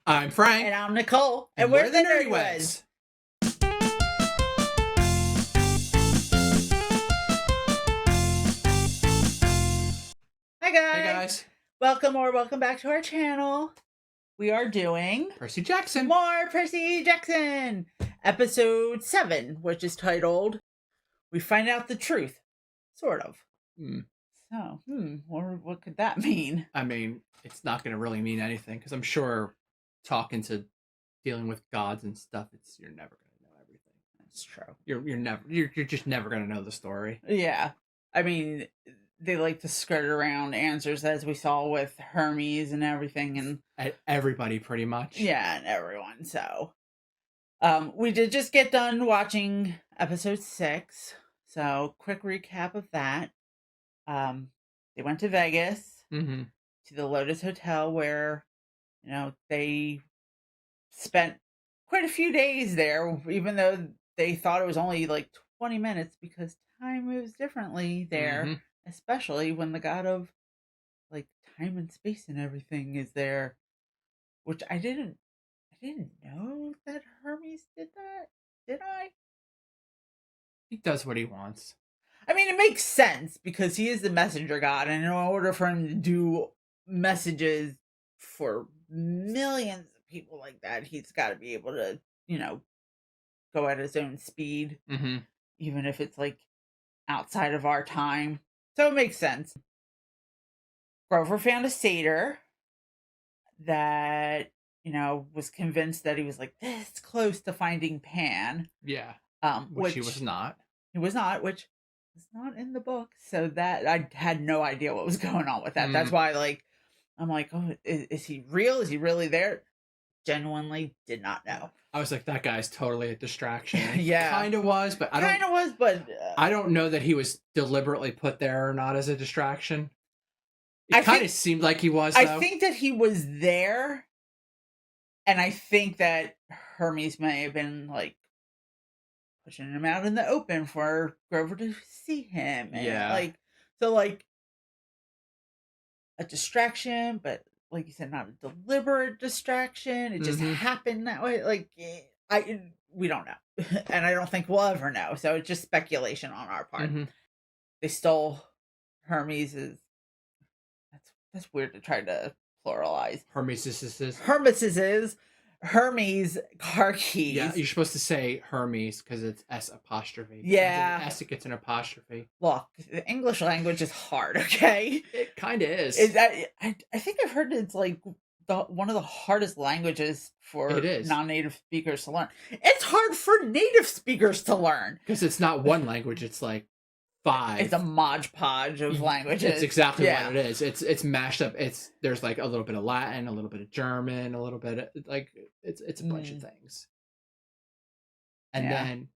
I'm Frank. And I'm Nichole. And we're the Nerdy Weds. Hi guys. Hey guys. Welcome back to our channel. We are doing Percy Jackson. more Percy Jackson. Episode 7, which is titled, We Find Out the Truth. Sort of. So, what could that mean? I mean, it's not going to really mean anything, because I'm sure dealing with gods and stuff, you're never going to know everything. That's true. You're just never going to know the story. Yeah. I mean, they like to skirt around answers, as we saw with Hermes and everything, and everybody pretty much. Yeah, and everyone. So, we did just get done watching episode 6. So, quick recap of that. They went to Vegas to the Lotus Hotel, where they spent quite a few days there, even though they thought it was only like 20 minutes, because time moves differently there, especially when the god of like time and space and everything is there, which I didn't know that Hermes did that. Did I? He does what he wants. I mean, it makes sense because he is the messenger god, and in order for him to do messages for millions of people like that, he's got to be able to, go at his own speed, even if it's like outside of our time. So it makes sense. Grover found a satyr that, was convinced that he was like this close to finding Pan. Yeah. Which he was not. He was not, which is not in the book. So that I had no idea what was going on with that. That's why, I'm like, oh, is he real? Is he really there? Genuinely did not know. I was like, that guy's totally a distraction. Yeah. Kind of was, but I don't know that he was deliberately put there or not as a distraction. It kind of seemed like he was, though. I think that he was there, and I think that Hermes may have been, like, pushing him out in the open for Grover to see him. And, a distraction, but like you said, not a deliberate distraction. It just happened that way. We don't know. And I don't think we'll ever know. So it's just speculation on our part. They stole Hermes's. That's weird to try to pluralize. Hermes car keys. Yeah, you're supposed to say Hermes because it's S apostrophe. Yeah. S, it gets an apostrophe. Look, the English language is hard, okay? It kind of is. I think I've heard it's like one of the hardest languages for non-native speakers to learn. It's hard for native speakers to learn. Because it's not one language, it's like 5. It's a modge podge of languages. It's exactly what it is. It's mashed up. There's like a little bit of Latin, a little bit of German, a little bit of it's a bunch of things. And then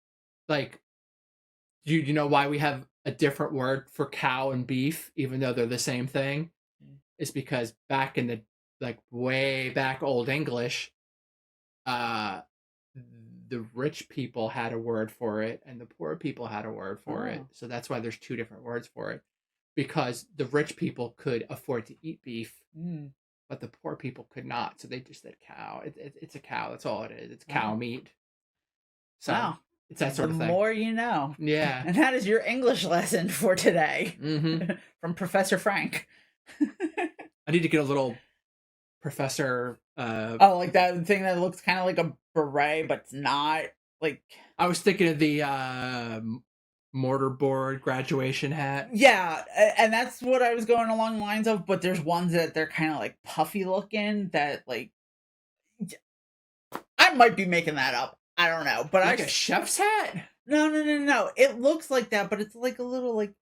you know why we have a different word for cow and beef, even though they're the same thing? It's because back in the way back Old English, the rich people had a word for it and the poor people had a word for it. So that's why there's 2 different words for it, because the rich people could afford to eat beef, but the poor people could not. So they just said cow. It's a cow. That's all it is. It's cow meat. So it's that sort of thing. The more you know. Yeah. And that is your English lesson for today from Professor Frank. I need to get a little professor. Like that thing that looks kind of like a beret, but it's not. Like, I was thinking of the mortarboard graduation hat. Yeah, and that's what I was going along the lines of. But there's ones that they're kind of like puffy looking. That I might be making that up. I don't know, but a chef's hat. No. It looks like that, but it's like a little like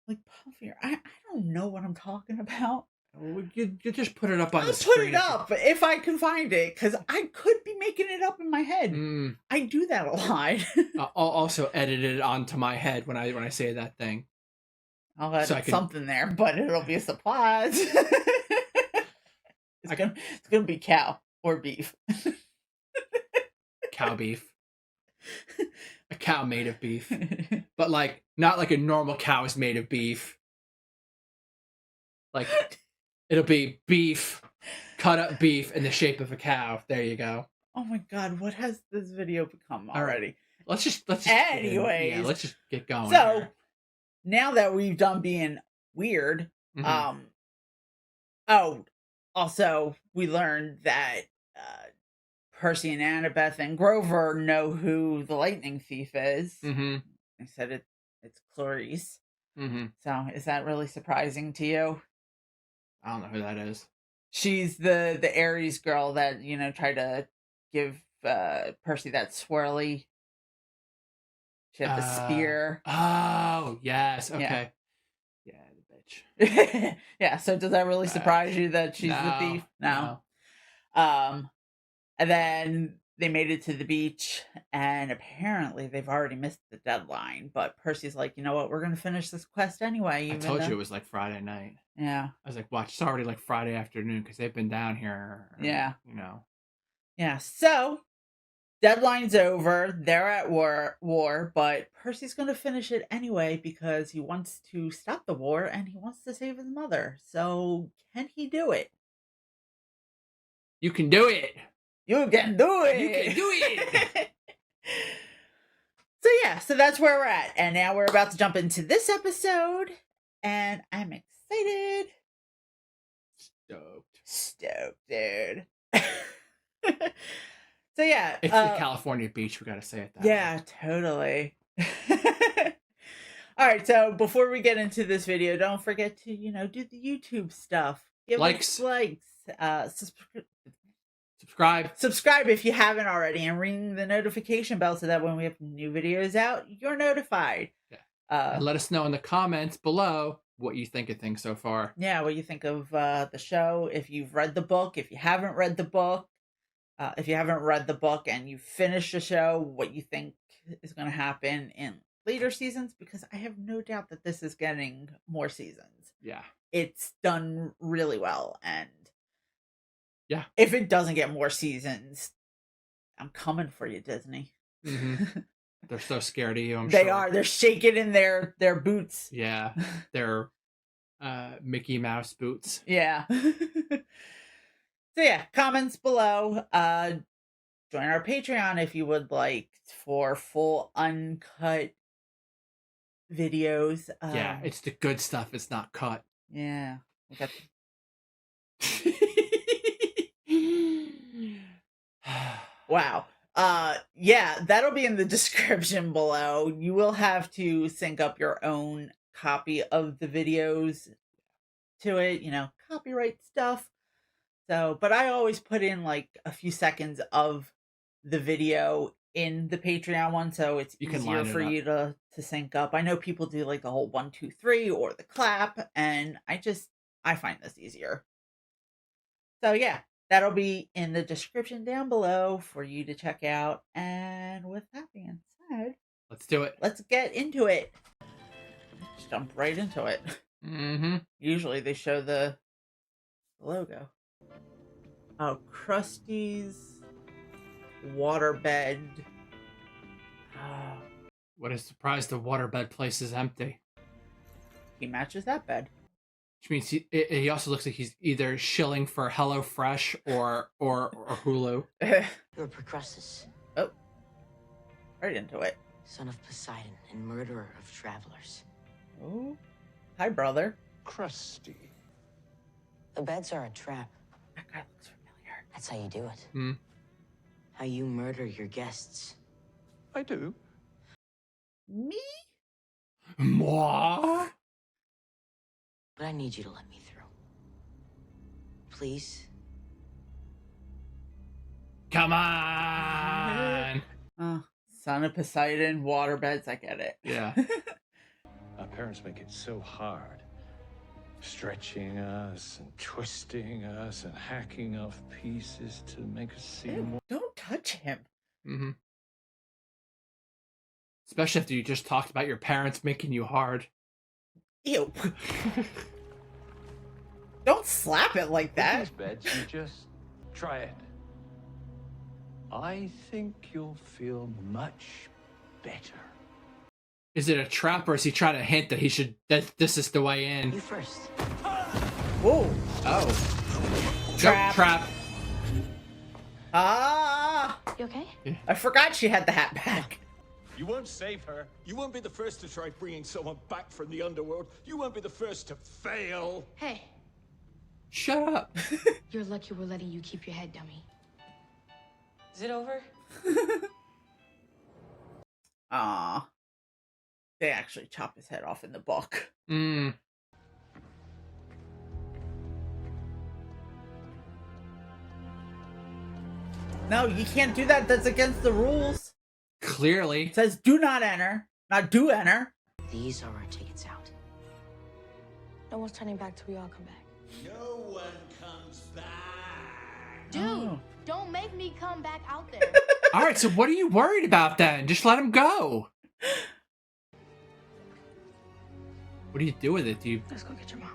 puffier. I don't know what I'm talking about. You just put it up on the screen. I'll put it up if I can find it, because I could be making it up in my head. I do that a lot. I'll also edit it onto my head when I say that thing. I'll edit something there, but it'll be a surprise. It's gonna be cow or beef. Cow beef. A cow made of beef, but not like a normal cow is made of beef. Like It'll be beef, cut up beef in the shape of a cow. There you go. Oh my god, what has this video become already? Let's just anyways, let's just get going. So here. Now that we've done being weird, also we learned that Percy and Annabeth and Grover know who the lightning thief is. They said it's Clarice. So is that really surprising to you? I don't know who that is. She's the Aries girl that, you know, tried to give Percy that swirly. She had the spear. Oh, yes. Okay. Yeah, the bitch. Yeah, so does that really surprise you that she's the thief? No. And then they made it to the beach, and apparently they've already missed the deadline. But Percy's like, you know what? We're going to finish this quest anyway. I told you it was like Friday night. Yeah. I was like, watch, it's already like Friday afternoon because they've been down here. Yeah. You know. Yeah, so deadline's over. They're at war, but Percy's going to finish it anyway because he wants to stop the war and he wants to save his mother. So can he do it? You can do it. You can do it. You can do it. So that's where we're at. And now we're about to jump into this episode. And I'm excited. Stoked, dude. So yeah. It's the California beach, we gotta say it that way. Yeah, totally. Alright, so before we get into this video, don't forget to, you know, do the YouTube stuff. Give likes. Subscribe if you haven't already, and ring the notification bell so that when we have new videos out, you're notified. Yeah. And let us know in the comments below what you think of things so far. Yeah, what you think of the show. If you've read the book, if you haven't read the book, and you finished the show, what you think is going to happen in later seasons, because I have no doubt that this is getting more seasons. Yeah. It's done really well, and yeah, if it doesn't get more seasons, I'm coming for you, Disney. They're so scared of you, I'm they sure. are. They're shaking in their boots. Yeah. They're Mickey Mouse boots. Yeah. So yeah, comments below. Join our Patreon if you would like for full uncut videos. Yeah, it's the good stuff. It's not cut. Yeah. We got wow. Yeah, that'll be in the description below. You will have to sync up your own copy of the videos to it, you know, copyright stuff. So, but I always put in like a few seconds of the video in the Patreon one, so it's easier for you to sync up. I know people do like the whole 1, 2, 3 or the clap, and I find this easier. So yeah, that'll be in the description down below for you to check out. And with that being said, let's do it. Let's get into it. Just jump right into it. Usually they show the logo. Oh, Krusty's waterbed. What a surprise, the waterbed place is empty. He matches that bed. Which means he also looks like he's either shilling for HelloFresh or Hulu. You're Kronos. Oh. Right into it. Son of Poseidon and murderer of travelers. Oh. Hi, brother. Krusty. The beds are a trap. That guy looks familiar. That's how you do it. How you murder your guests. I do. Me? Moi? But I need you to let me through. Please? Come on! Son of Poseidon, waterbeds, I get it. Yeah. Our parents make it so hard. Stretching us and twisting us and hacking off pieces to make us seem more. Don't touch him. Especially after you just talked about your parents making you hard. Ew. Don't slap it like that. These beds, you just try it. I think you'll feel much better. Is it a trap, or is he trying to hint that that this is the way in? You first. Whoa. Oh. Trap. Trap. Ah! You okay? I forgot she had the hat back. You won't save her. You won't be the first to try bringing someone back from the underworld. You won't be the first to fail. Hey, Shut up. you're lucky we're letting you keep your head, dummy. Is it over? Aw. They actually chop his head off in the book. Mm. No, you can't do that. That's against the rules. Clearly. It says do not enter, not do enter. These are our tickets out. No one's turning back till we all come back. No one comes back. Dude, Oh. don't make me come back out there. All right, so what are you worried about then? Just let him go. What do you do with it? Do Let's go get your mom.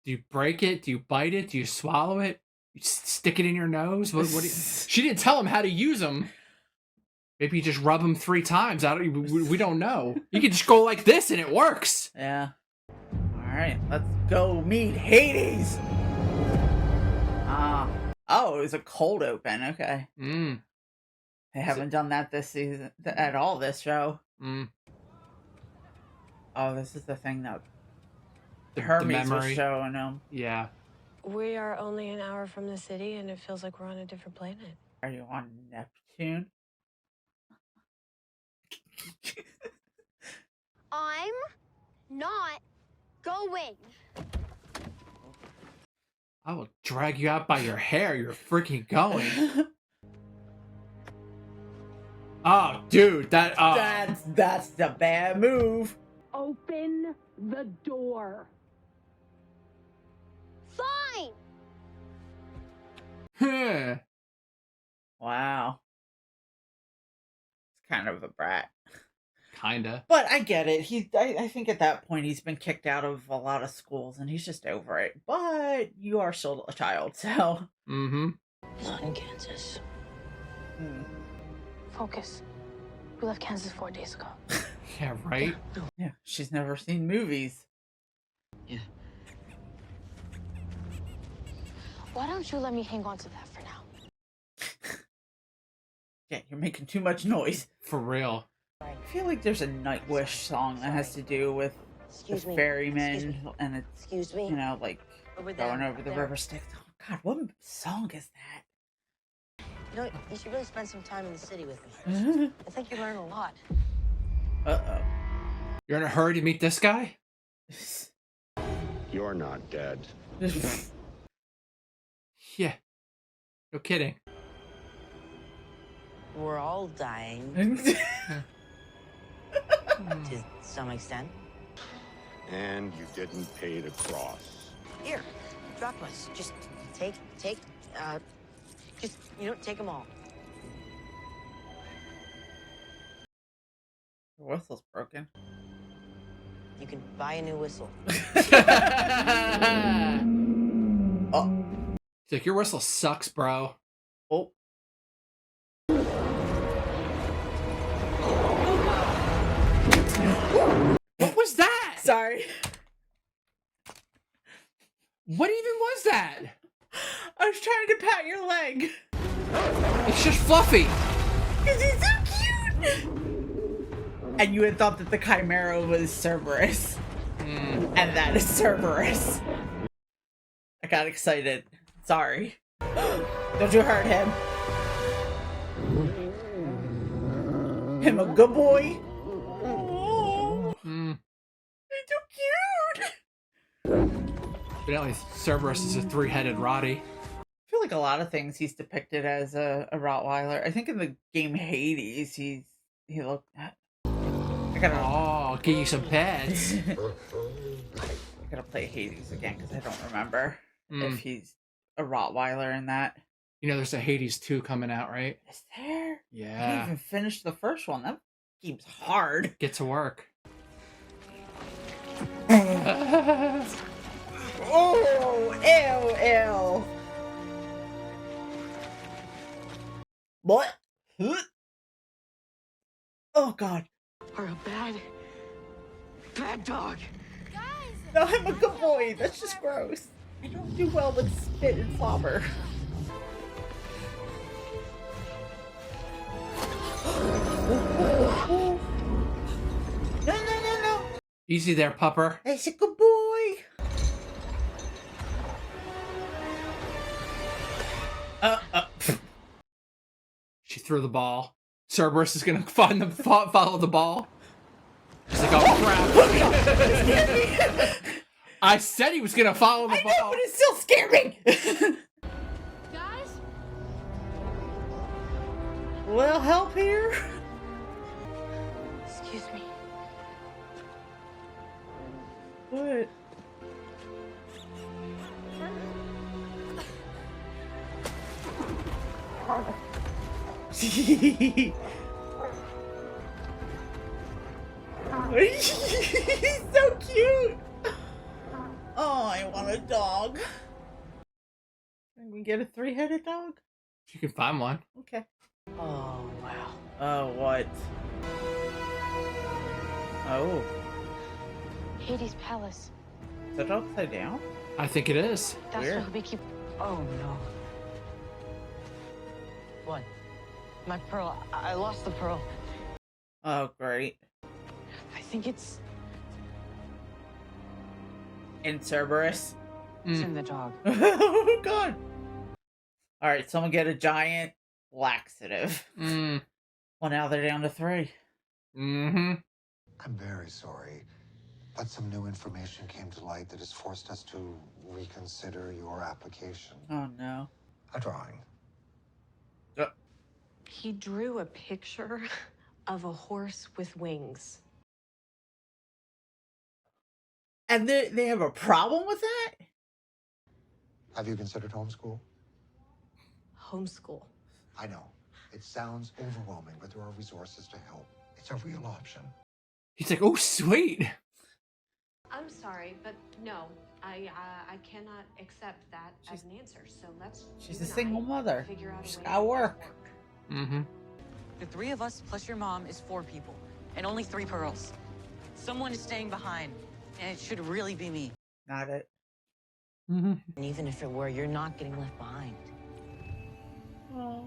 you break it? Do you bite it? Do you swallow it? You stick it in your nose? What do you... She didn't tell him how to use them. Maybe you just rub them 3 times. We don't know. You can just go like this and it works. Yeah. All right, let's go meet Hades. Ah. Oh, it was a cold open. Okay. Mm. They haven't done that this season at all. This show. Mm. Oh, this is the thing that The Hermes was memory. showing them. Yeah. We are only an hour from the city, and it feels like we're on a different planet. Are you on Neptune? I'm not going. I will drag you out by your hair. You're freaking going. Oh, dude, that. That's the bad move. Open the door. Fine. Huh. Wow. It's kind of a brat. Kinda. But I get it. I think at that point he's been kicked out of a lot of schools and he's just over it. But you are still a child, so. Mm-hmm. Not in Kansas. Focus. We left Kansas 4 days ago. Yeah, right? Yeah, she's never seen movies. Yeah. Why don't you let me hang on to that for now? Yeah, you're making too much noise. For real. I feel like there's a Nightwish song that has to do with the Excuse me. ferryman and it's, Excuse me. you know, like Over there. going over the there. river Styx. Oh god, what song is You know, you should really spend some time in the city with me. that? I think you learn a lot. Uh-oh. You're in a hurry to meet this guy? You're not dead. Yeah. No kidding. We're all dying to some extent. And you didn't pay the cross. Here, drop us. Just take, just, take them all. The whistle's broken. You can buy a new whistle. Oh. He's like, your whistle sucks, bro. Oh. What was that? Sorry. What even was that? I was trying to pat your leg. It's just Fluffy. Because he's so cute. And you had thought that the Chimera was Cerberus. And that is Cerberus. I got excited. Sorry. Don't you hurt him. Him a good boy. Oh, he's so cute. But at least Cerberus is a 3-headed Roddy. I feel like a lot of things he's depicted as a Rottweiler. I think in the game Hades, he looked at. I gotta. Oh, give you some pets. I gotta play Hades again because I don't remember if he's a Rottweiler in that. You know, there's a Hades 2 coming out, right? Is there? I Yeah. didn't even finish the first one. That game's hard. Get to work. Oh, ew. What? Oh, God. Are a bad dog. Guys. No, I'm a good boy. That's just gross. I don't do well with spit and slobber. No. Easy there, pupper. That's a good boy. She threw the ball. Cerberus is gonna find the follow the ball. She's like, oh crap! I said he was gonna follow the ball. I know, but it still scared me. Guys? A little help here. Excuse me. What? He's so cute. Oh, I want a dog. Can we get a 3-headed dog? You can find one. Okay. Oh, wow. Oh, what? Oh. Hades' palace. Is that upside down? I think it is. That's Weird. where we keep. Oh no. What? My pearl. I lost the pearl. Oh, great. I think it's In Cerberus. in the dog. Oh, God. All right, someone get a giant laxative. Mm. Well, now they're down to 3. Mm-hmm. I'm very sorry, but some new information came to light that has forced us to reconsider your application. Oh, no. A drawing. He drew a picture of a horse with wings. And they have a problem with that? Have you considered homeschool? Homeschool. I know. It sounds overwhelming, but there are resources to help. It's a real option. He's like, oh, sweet. I'm sorry, but no, I cannot accept that as an answer. So let's. She's you a and single I mother. Figure out a She's way gotta to make this work. Mm-hmm. The 3 of us plus your mom is 4 people, and only 3 pearls. Someone is staying behind, and it should really be me. Not it. Mm-hmm. And even if it were, you're not getting left behind. Oh.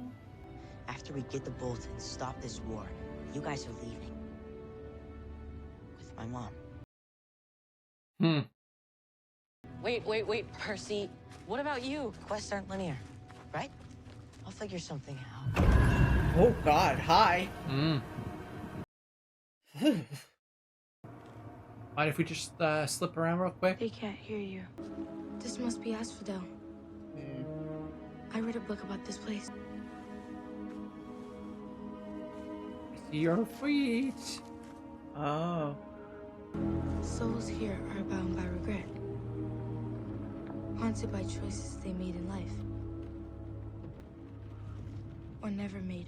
After we get the bolt and stop this war, you guys are leaving. With my mom. Hmm. Wait, Percy. What about you? Quests aren't linear, right? I'll figure something out. Oh, God. Hi. Mm. Mind if we just slip around real quick? They can't hear you. This must be Asphodel. I read a book about this place. See your feet. Oh. Souls here are bound by regret, haunted by choices they made in life, or never made.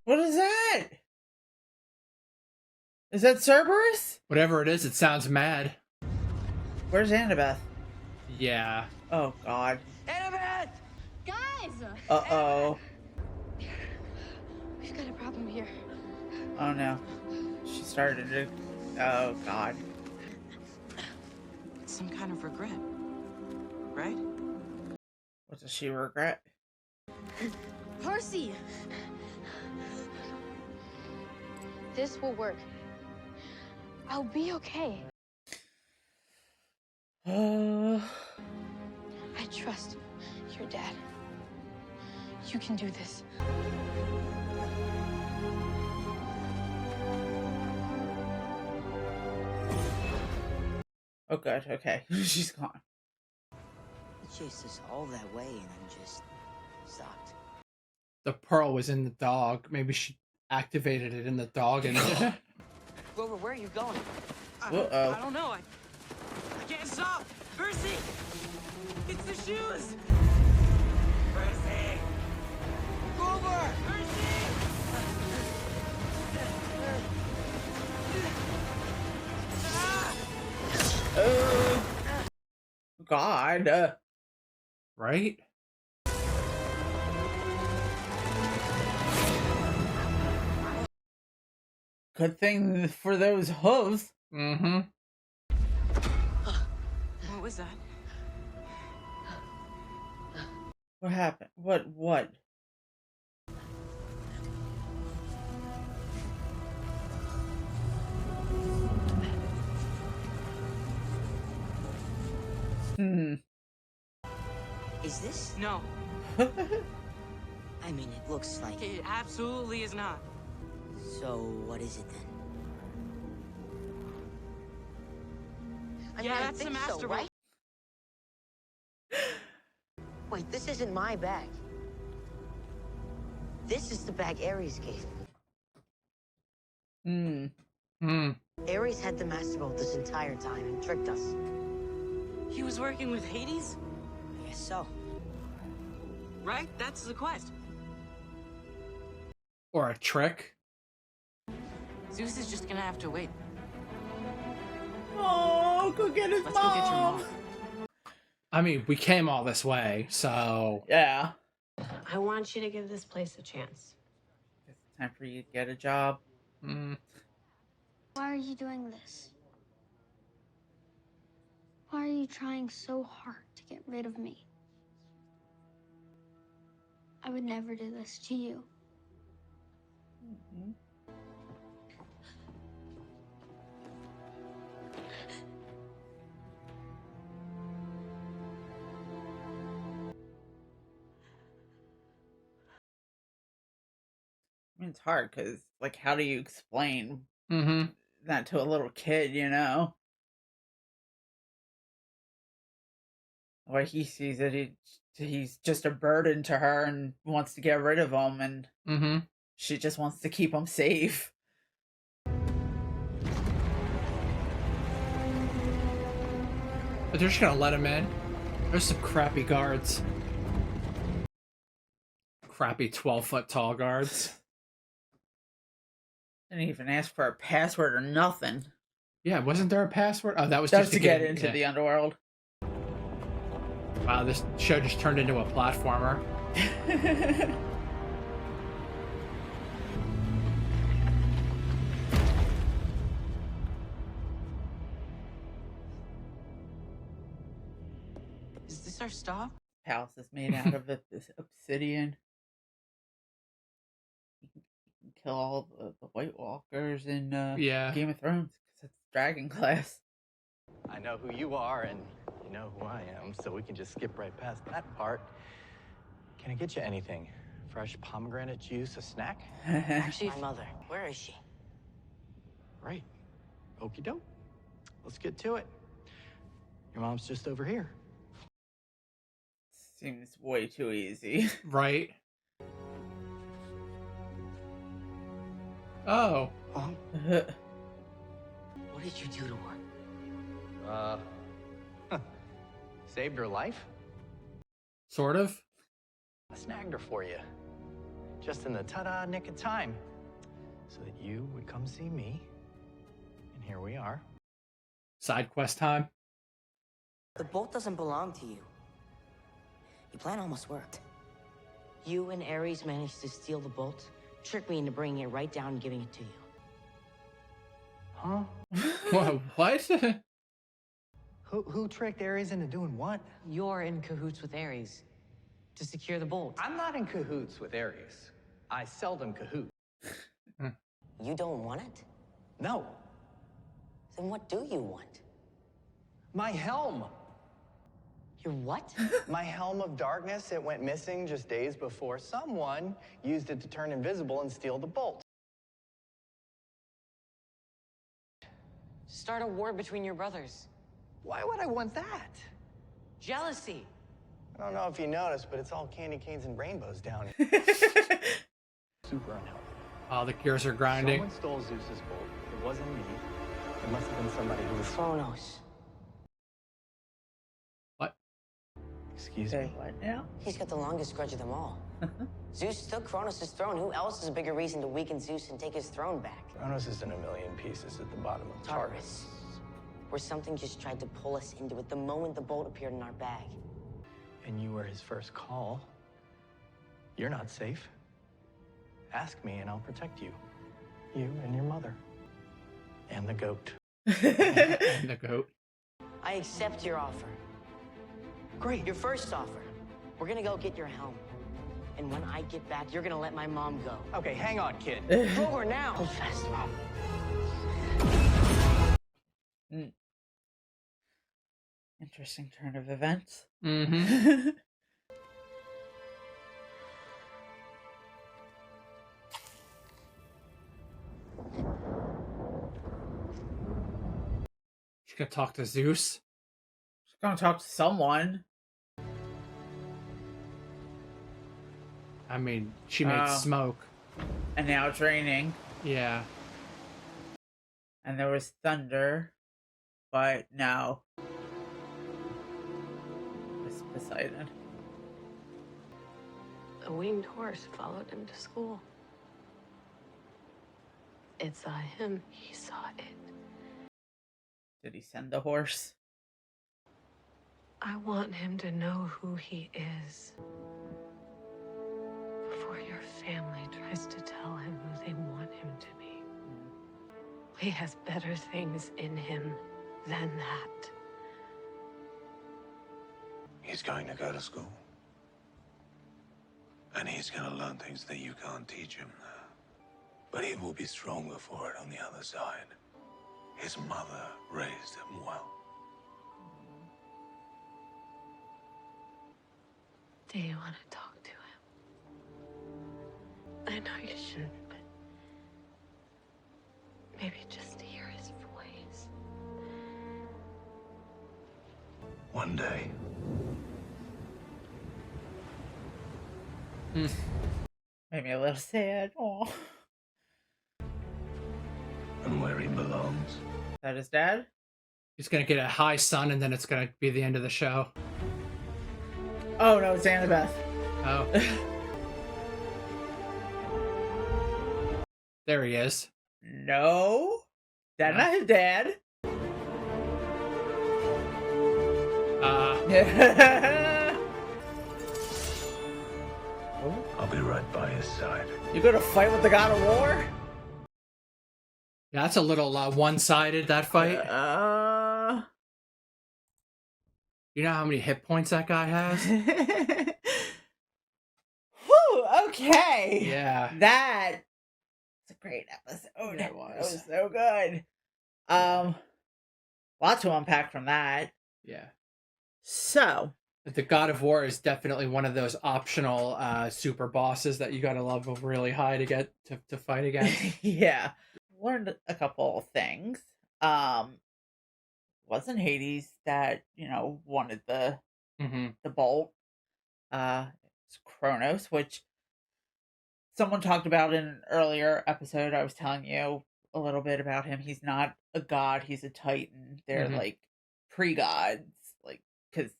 What is that? Is that Cerberus? Whatever it is, it sounds mad. Where's Annabeth? Yeah. Oh, God. Annabeth! Guys! Uh-oh. We've got a problem here. Oh, no. She started to... Oh, God. It's some kind of regret, right? What does she regret? Percy! This will work. I'll be okay. I trust your dad. You can do this. Oh, good. Okay. She's gone. He chased us all that way and then just stopped. The pearl was in the dog. Maybe she activated it in the dog and... Grover, where are you going? Uh-oh. I don't know. I can't stop. Percy! It's the shoes! Percy! Grover! Percy! God. Right? Good thing for those hooves. Mm-hmm. What was that? What happened? What? Is this? No, I mean, it looks like. it absolutely is not. So, what is it then? Yeah, I that's the think master so, vault. right? Wait, this isn't my bag. This is the bag Ares gave me. Ares had the master vault this entire time and tricked us. He was working with Hades? I guess so. Right? That's the quest. Or a trick. Zeus is just gonna have to wait. Oh, go get his Let's mom. go get your mom. I mean, we came all this way, so... Yeah. I want you to give this place a chance. It's time for you to get a job. Mm. Why are you doing this? Why are you trying so hard to get rid of me? I would never do this to you. I mean, it's hard because, like, how do you explain Mm-hmm. that to a little kid, you know? The way he sees it, he's just a burden to her and wants to get rid of him, and she just wants to keep him safe. But they're just gonna let him in. There's some crappy guards. Crappy 12-foot tall guards. Didn't even ask for a password or nothing. Yeah, wasn't there a password? Oh, that was Just just to get into the underworld. Wow, this show just turned into a platformer. Is this our stop? House is made out of this obsidian. You can kill all the White Walkers in Game of Thrones because it's dragon class. I know who you are and you know who I am, so we can just skip right past that part. Can I get you anything? Fresh pomegranate juice, a snack? Actually, my mother. Where is she? Right. Okie doke. Let's get to it. Your mom's just over here. Seems way too easy. Right. Oh. Mom? What did you do to her? Saved her life? Sort of. I snagged her for you. Just in the ta-da nick of time. So that you would come see me. And here we are. Side quest time. The bolt doesn't belong to you. Your plan almost worked. You and Ares managed to steal the bolt, trick me into bringing it right down and giving it to you. Huh? What? Who tricked Ares into doing what? You're in cahoots with Ares to secure the bolt. I'm not in cahoots with Ares. I seldom cahoot. You don't want it? No. Then what do you want? My helm. Your what? My helm of darkness. It went missing just days before someone used it to turn invisible and steal the bolt. Start a war between your brothers. Why would I want that? Jealousy. I don't know if you noticed, but it's all candy canes and rainbows down here. Super unhealthy. Oh, the gears are grinding. Someone stole Zeus's bolt. It wasn't me. It must have been somebody who was... Kronos. What? Excuse me? What now? He's got the longest grudge of them all. Zeus took Kronos' throne. Who else is a bigger reason to weaken Zeus and take his throne back? Kronos is in a million pieces at the bottom of Tartarus. Where something just tried to pull us into it the moment the bolt appeared in our bag. And you were his first call. You're not safe. Ask me and I'll protect you. You and your mother. And the goat. And the goat. I accept your offer. Great. Your first offer. We're gonna go get your helm. And when I get back, you're gonna let my mom go. Okay, hang on, kid. Throw her now. Go fast, Mom. Interesting turn of events. Mm-hmm. She's gonna talk to Zeus. She's gonna talk to someone. I mean, she made smoke. And now it's raining. Yeah. And there was thunder. But no. It's Poseidon. A winged horse followed him to school. It saw him, he saw it. Did he send the horse? I want him to know who he is. Before your family tries to tell him who they want him to be. He has better things in him than that. He's going to go to school. And he's going to learn things that you can't teach him there. But he will be stronger for it on the other side. His mother raised him well. Do you want to talk to him? I know you shouldn't, but maybe just to hear his voice. One day. Made me a little sad. Aw. And where he belongs. Is that his dad? He's gonna get a high sun, and then it's gonna be the end of the show. Oh no, it's Annabeth. Oh. There he is. No. That's not his dad. I'll be right by his side. You gonna fight with the God of War? Yeah, that's a little one-sided, that fight. You know how many hit points that guy has? Whew, okay. Yeah. That was a great episode. It was. That was so good. Lot to unpack from that. Yeah. So. The God of War is definitely one of those optional super bosses that you gotta level really high to get to fight against. Yeah. Learned a couple of things. Wasn't Hades that, wanted the bolt. It's Kronos, which someone talked about in an earlier episode. I was telling you a little bit about him. He's not a god, he's a titan. They're like pre-gods, because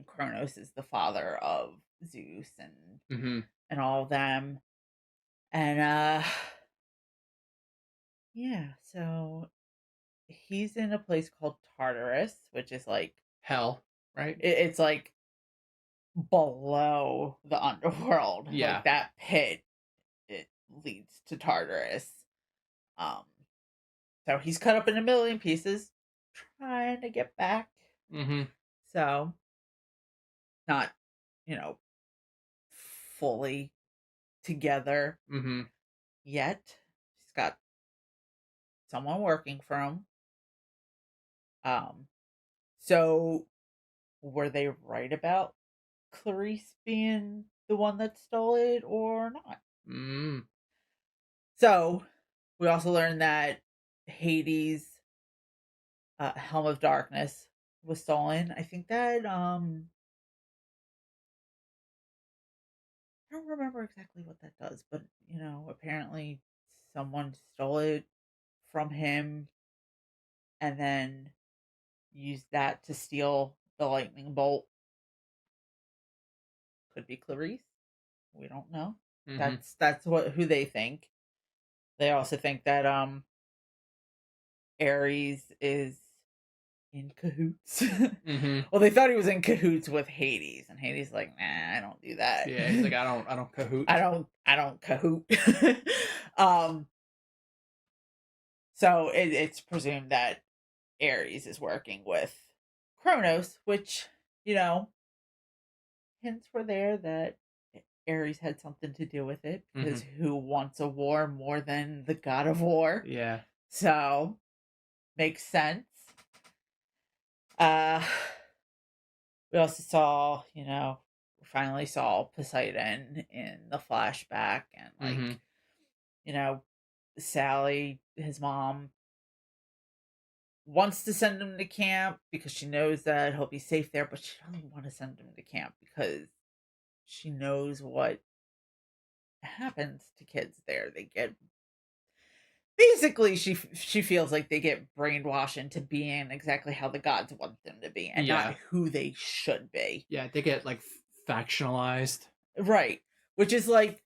Kronos is the father of Zeus and all of them. And yeah, so he's in a place called Tartarus, which is like hell, right? It's like below the underworld. Yeah. Like that pit, it leads to Tartarus. So he's cut up in a million pieces, trying to get back. So, not, fully together yet. He's got someone working for him. So were they right about Clarice being the one that stole it or not? So we also learned that Hades' Helm of Darkness was stolen. I think that I don't remember exactly what that does, but apparently someone stole it from him and then used that to steal the lightning bolt. Could be Clarice. We don't know. That's who they think. They also think that Ares is in cahoots. Well, they thought he was in cahoots with Hades, and Hades like, nah, I don't do that. Yeah, he's like, I don't cahoot. I don't cahoot. So it's presumed that Ares is working with Kronos, which, hints were there that Ares had something to do with it, because who wants a war more than the god of war? Yeah. So, makes sense. We also saw, finally saw Poseidon in the flashback, and Sally, his mom, wants to send him to camp because she knows that he'll be safe there, but she doesn't want to send him to camp because she knows what happens to kids there. They get basically, she feels like they get brainwashed into being exactly how the gods want them to be, and not who they should be. Yeah, they get like factionalized, right? Which is like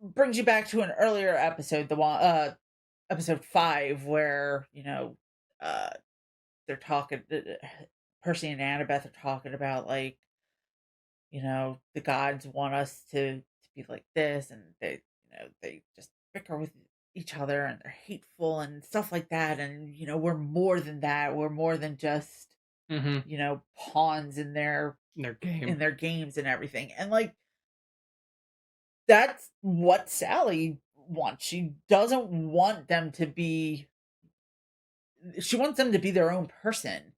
brings you back to an earlier episode, the one episode 5, where they're talking. Percy and Annabeth are talking about, like, the gods want us to be like this, and they just bicker with each other, and they're hateful and stuff like that, and we're more than that. We're more than just pawns in their games and everything. And like, that's what Sally wants. She doesn't want them to be, she wants them to be their own person.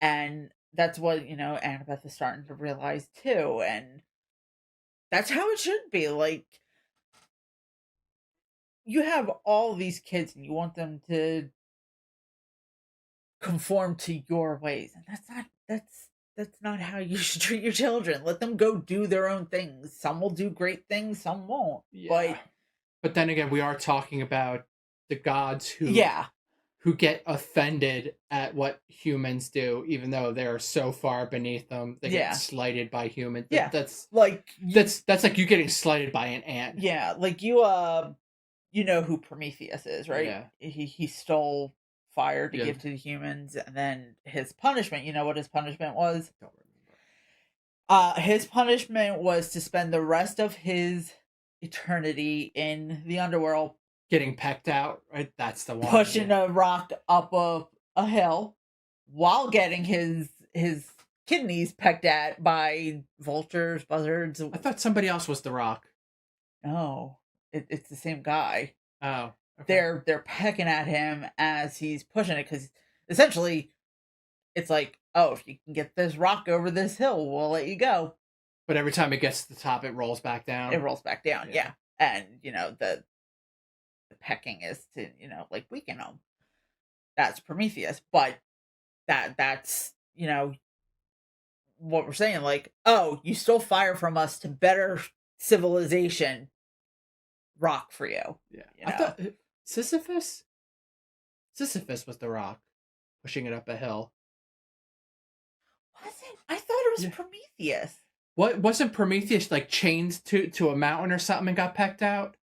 And that's what, Annabeth is starting to realize too. And that's how it should be. Like, you have all these kids and you want them to conform to your ways. And that's not how you should treat your children. Let them go do their own things. Some will do great things, some won't. Yeah. But then again, we are talking about the gods who get offended at what humans do, even though they're so far beneath them. They get slighted by humans. Yeah. That's like like you getting slighted by an ant. Yeah, like you know who Prometheus is, right? Yeah. He stole fire to give to the humans, and then his punishment, you know what his punishment was? Don't remember. His punishment was to spend the rest of his eternity in the underworld, getting pecked out, right? That's the one. Pushing a rock up a hill while getting his kidneys pecked at by vultures, buzzards. I thought somebody else was the rock. No, it's the same guy. Oh. Okay. They're pecking at him as he's pushing it, because essentially it's like, oh, if you can get this rock over this hill, we'll let you go. But every time it gets to the top, it rolls back down. It rolls back down, yeah. And the pecking is to like weaken them. That's Prometheus, but that's what we're saying. Like, oh, you stole fire from us to better civilization. Rock for you. Yeah, I thought Sisyphus was the rock pushing it up a hill. Was it? I thought it was Prometheus. What, wasn't Prometheus like chained to a mountain or something and got pecked out?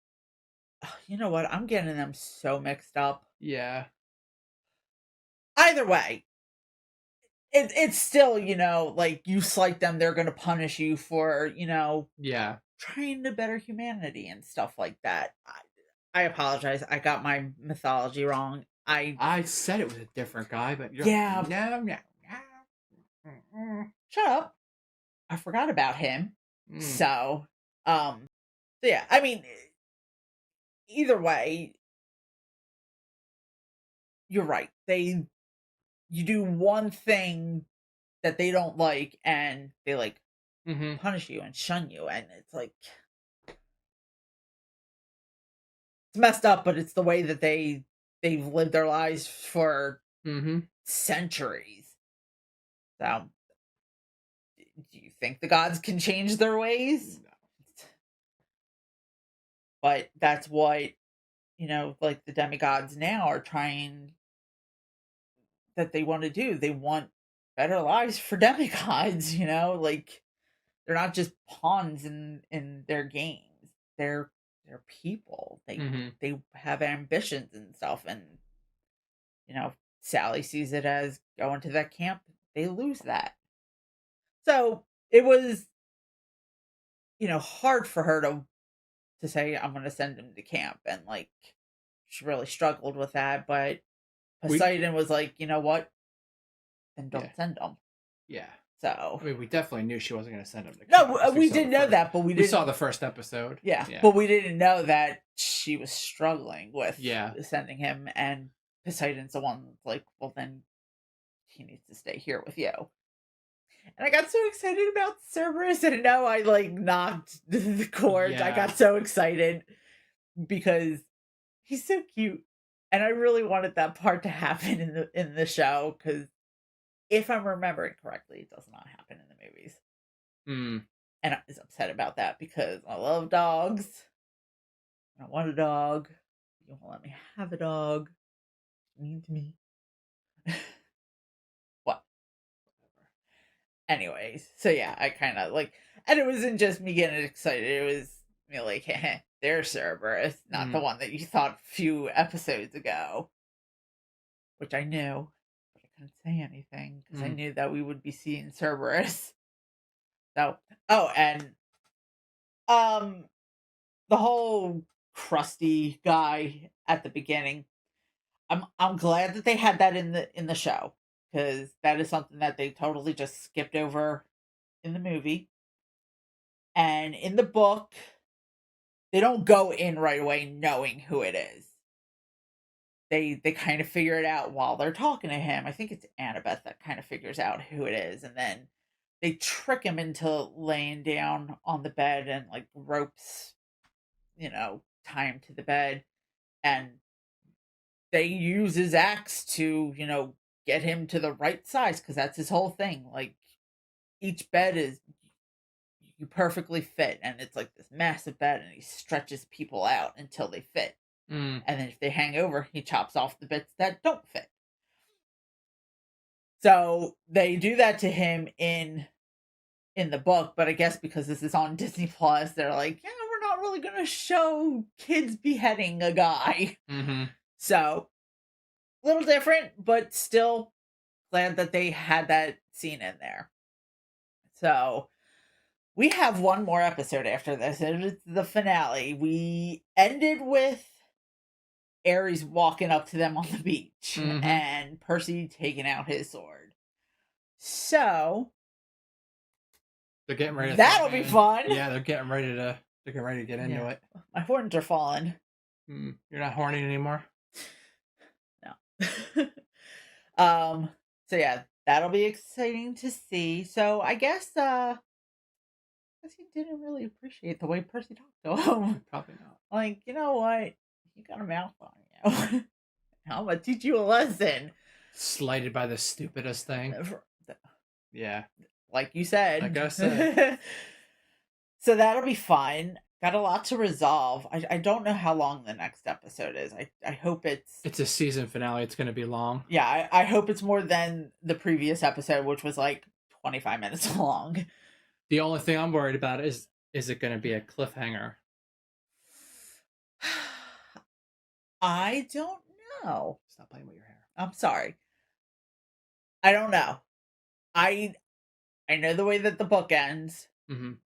You know what? I'm getting them so mixed up. Yeah. Either way, it's still, like, you slight them, they're going to punish you for, trying to better humanity and stuff like that. I apologize. I got my mythology wrong. I said it was a different guy, but you're no. Shut up. I forgot about him. So yeah, I mean, either way, you're right. You do one thing that they don't like, and they like punish you and shun you, and it's like, it's messed up, but it's the way that they've lived their lives for centuries. So, do you think the gods can change their ways? No. But that's what, like the demigods now are trying, that they want to do. They want better lives for demigods, like, they're not just pawns in their games. They're people. They have ambitions and stuff, and Sally sees it as going to that camp, they lose that. So it was, hard for her to say, I'm going to send him to camp, and like, really struggled with that, but Poseidon was like, you know what? Then don't send them. Yeah. So I mean, we definitely knew she wasn't going to send him. No, we didn't know that, but we saw the first episode. Yeah, but we didn't know that she was struggling with sending him, and Poseidon's the one that's like, well, then he needs to stay here with you. And I got so excited about Cerberus, and now I like knocked the chords. I got so excited because he's so cute, and I really wanted that part to happen in the show, because if I'm remembering correctly, it does not happen in the movies. And I was upset about that because I love dogs. I want a dog. You won't let me have a dog. It's mean to me. What? Anyways, so yeah, I kind of like, and it wasn't just me getting excited. It was me like, there's Cerberus, not the one that you thought a few episodes ago. Which I knew, but I couldn't say anything because I knew that we would be seeing Cerberus. So, and the whole crusty guy at the beginning, I'm glad that they had that in the show, because that is something that they totally just skipped over in the movie. And in the book, they don't go in right away knowing who it is. They kind of figure it out while they're talking to him. I think it's Annabeth that kind of figures out who it is, and then they trick him into laying down on the bed and like ropes, tie him to the bed, and they use his axe to, get him to the right size, because that's his whole thing. Like, each bed is you perfectly fit, and it's like this massive bed, and he stretches people out until they fit. And then if they hang over, he chops off the bits that don't fit. So they do that to him in the book, but I guess because this is on Disney Plus, they're like, we're not really going to show kids beheading a guy. So, a little different, but still glad that they had that scene in there. So, we have one more episode after this, and it's the finale. We ended with Ares walking up to them on the beach, and Percy taking out his sword. So they're getting ready. That'll be fun. Yeah, they're getting ready to get into it. My horns are falling. You're not horny anymore? No. So yeah, that'll be exciting to see. So I guess he didn't really appreciate the way Percy talked to him. Probably not. Like, you know what? You got a mouth on you. I'm gonna teach you a lesson. Slighted by the stupidest thing. Yeah. Like you said. Like I said. So that'll be fun. Got a lot to resolve. I don't know how long the next episode is. I hope it's a season finale. It's going to be long. Yeah, I hope it's more than the previous episode, which was like 25 minutes long. The only thing I'm worried about is it going to be a cliffhanger? I don't know. Stop playing with your hair. I'm sorry. I don't know. I know the way that the book ends,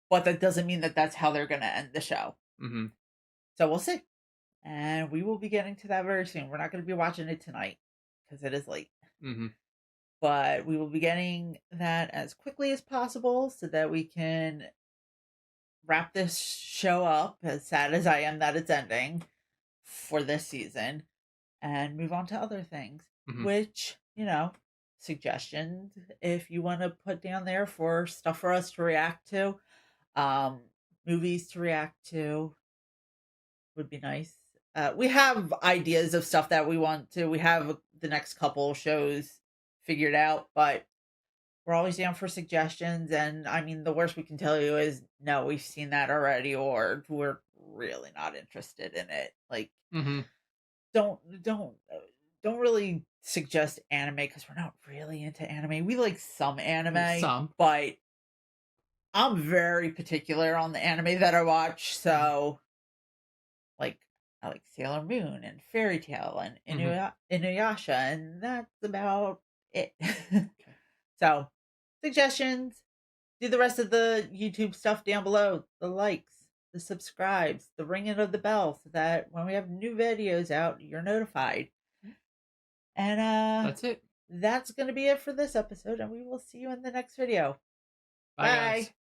but that doesn't mean that that's how they're going to end the show. So we'll see. And we will be getting to that very soon. We're not going to be watching it tonight because it is late. But we will be getting that as quickly as possible so that we can wrap this show up, as sad as I am that it's ending, for this season, and move on to other things, which, suggestions if you want to put down there for stuff for us to react to, movies to react to, would be nice. We have ideas of stuff that we want to. We have the next couple shows figured out, but we're always down for suggestions. And I mean, the worst we can tell you is, no, we've seen that already, or we're really not interested in it. Like, don't really suggest anime, because we're not really into anime. We like some anime, but I'm very particular on the anime that I watch. So, like, I like Sailor Moon and Fairy Tail and Inuyasha, and that's about it. So, suggestions. Do the rest of the YouTube stuff down below. The likes, the subscribes, the ringing of the bell, so that when we have new videos out, you're notified. And that's it. That's going to be it for this episode, and we will see you in the next video. Bye. Guys.